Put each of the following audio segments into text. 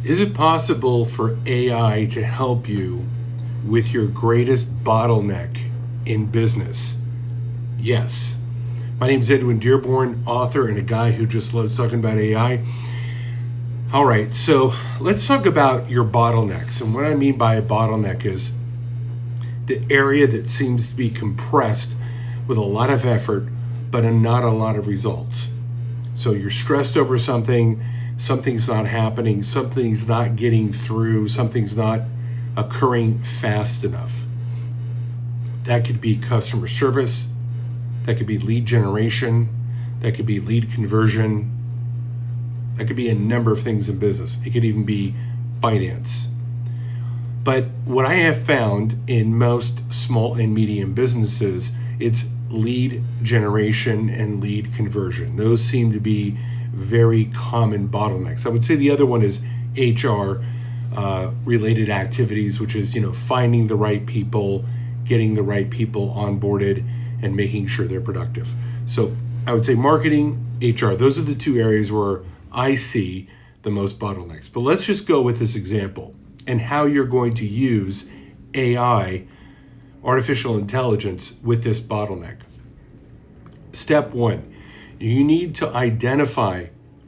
Is it possible for AI to help you with your greatest bottleneck in business? Yes. My name is Edwin Dearborn, author and a guy who just loves talking about AI. All right, so let's talk about your bottlenecks. And what I mean by a bottleneck is the area that seems to be compressed with a lot of effort, but not a lot of results. So you're stressed over something, something's not happening, something's not getting through, something's not occurring fast enough. That could be customer service, that could be lead generation, that could be lead conversion, that could be a number of things in business. It could even be finance. But what I have found in most small and medium businesses, it's lead generation and lead conversion. Those seem to be very common bottlenecks. I would say the other one is HR related activities, which is finding the right people, getting the right people onboarded, and making sure they're productive. So I would say marketing, HR, those are the two areas where I see the most bottlenecks. But let's just go with this example and how you're going to use AI, artificial intelligence, with this bottleneck. Step one, you need to identify,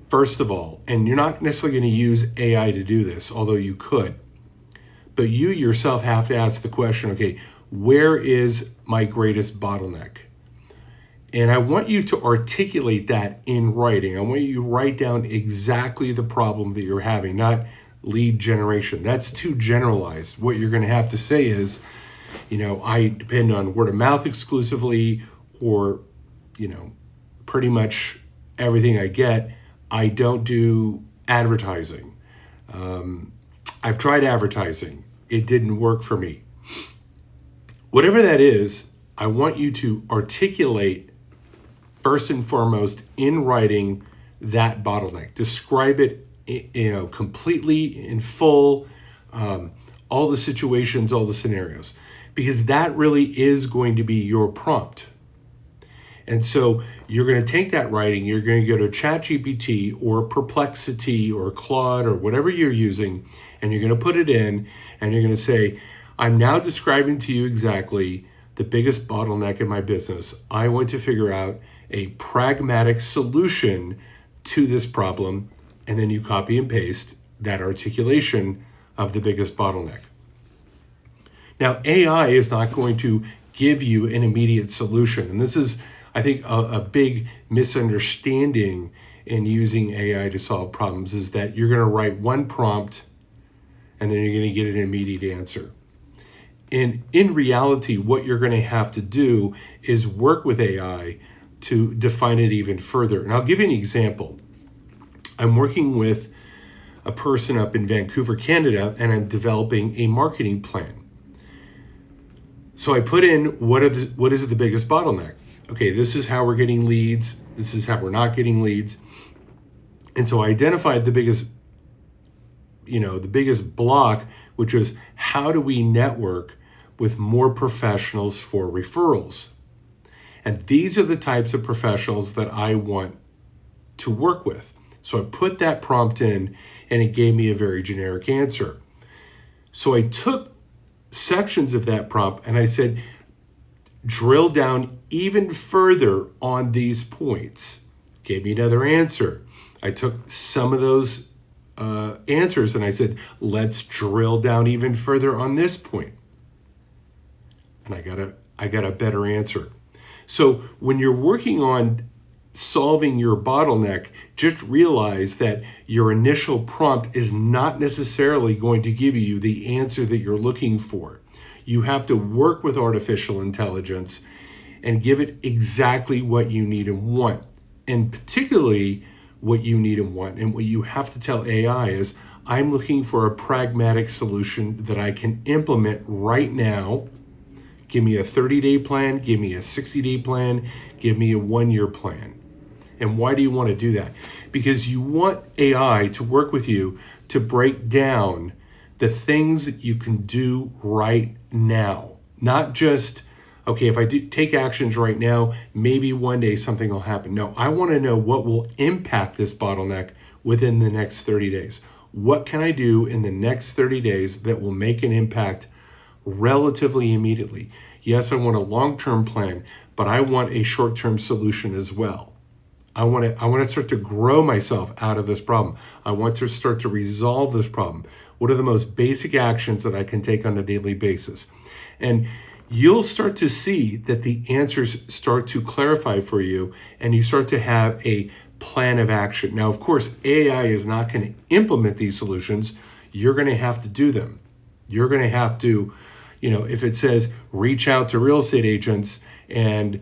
first of all, and you're not necessarily going to use AI to do this, although you could, but you yourself have to ask the question, okay, where is my greatest bottleneck? And I want you to articulate that in writing. I want you to write down exactly the problem that you're having, not lead generation. That's too generalized. What you're going to have to say is, I depend on word of mouth exclusively, or, pretty much everything I get. I don't do advertising. I've tried advertising. It didn't work for me. Whatever that is, I want you to articulate first and foremost in writing that bottleneck. Describe it, completely in full, all the situations, all the scenarios, because that really is going to be your prompt. And so you're going to take that writing, you're going to go to ChatGPT or Perplexity or Claude or whatever you're using, and you're going to put it in, and you're going to say, I'm now describing to you exactly the biggest bottleneck in my business. I want to figure out a pragmatic solution to this problem, and then you copy and paste that articulation of the biggest bottleneck. Now, AI is not going to give you an immediate solution, and this is, I think, a big misunderstanding in using AI to solve problems, is that you're going to write one prompt and then you're going to get an immediate answer. And in reality, what you're going to have to do is work with AI to define it even further. And I'll give you an example. I'm working with a person up in Vancouver, Canada, and I'm developing a marketing plan. So I put in what is the biggest bottleneck? Okay, this is how we're getting leads. This is how we're not getting leads. And so I identified the biggest block, which was how do we network with more professionals for referrals? And these are the types of professionals that I want to work with. So I put that prompt in, and it gave me a very generic answer. So I took sections of that prompt and I said, drill down even further on these points. Gave me another answer. I took some of those answers and I said, let's drill down even further on this point. And I got a better answer. So when you're working on solving your bottleneck, just realize that your initial prompt is not necessarily going to give you the answer that you're looking for. You have to work with artificial intelligence and give it exactly what you need and want, and particularly what you need and want. And what you have to tell AI is, I'm looking for a pragmatic solution that I can implement right now. Give me a 30-day plan, give me a 60-day plan, give me a 1-year plan. And why do you want to do that? Because you want AI to work with you to break down the things that you can do right now. Not just, okay, if I do take actions right now, maybe one day something will happen. No, I want to know what will impact this bottleneck within the next 30 days. What can I do in the next 30 days that will make an impact relatively immediately? Yes, I want a long-term plan, but I want a short-term solution as well. I want to start to grow myself out of this problem. I want to start to resolve this problem. What are the most basic actions that I can take on a daily basis? And you'll start to see that the answers start to clarify for you, and you start to have a plan of action. Now, of course, AI is not going to implement these solutions. You're going to have to do them. You're going to have to, if it says reach out to real estate agents and,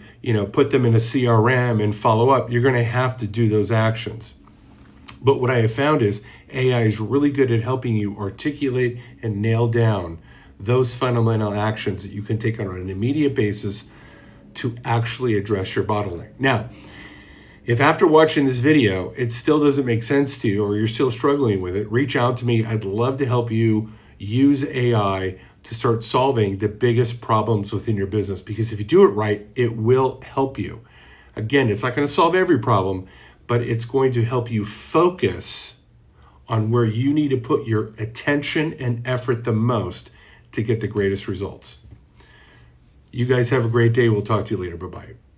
put them in a CRM and follow up, you're going to have to do those actions. But what I have found is AI is really good at helping you articulate and nail down those fundamental actions that you can take on an immediate basis to actually address your bottleneck. Now, if after watching this video, it still doesn't make sense to you or you're still struggling with it, reach out to me. I'd love to help you use AI to start solving the biggest problems within your business, because if you do it right, it will help you. Again, it's not going to solve every problem, but it's going to help you focus on where you need to put your attention and effort the most to get the greatest results. You guys have a great day. We'll talk to you later. Bye-bye.